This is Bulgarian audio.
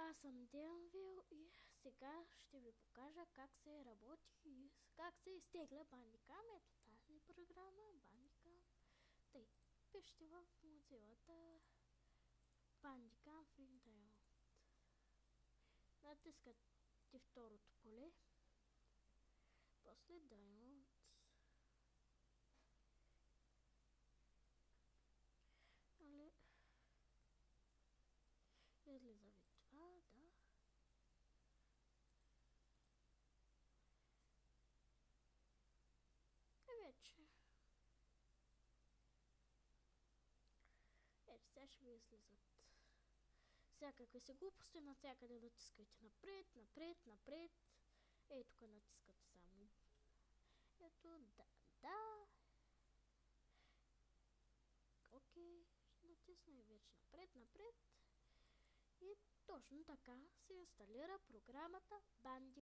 Аз съм Денвил и сега ще ви покажа как се работи и как се изтегля Bandicam. Ето тази програма, Bandicam. Тъй, пишете в Mozilla Bandicam Free Download. Натискате второто поле, после Download. Излиза ви това, да. И вече. Ето сега ще ви излизат всякакви си глупости, навсякъде натискайте напред, напред, напред. Ей, тук натискате само. Ето, да. Окей, ще натисна и вече напред, напред. И точно така се инсталира програмата Bandicam.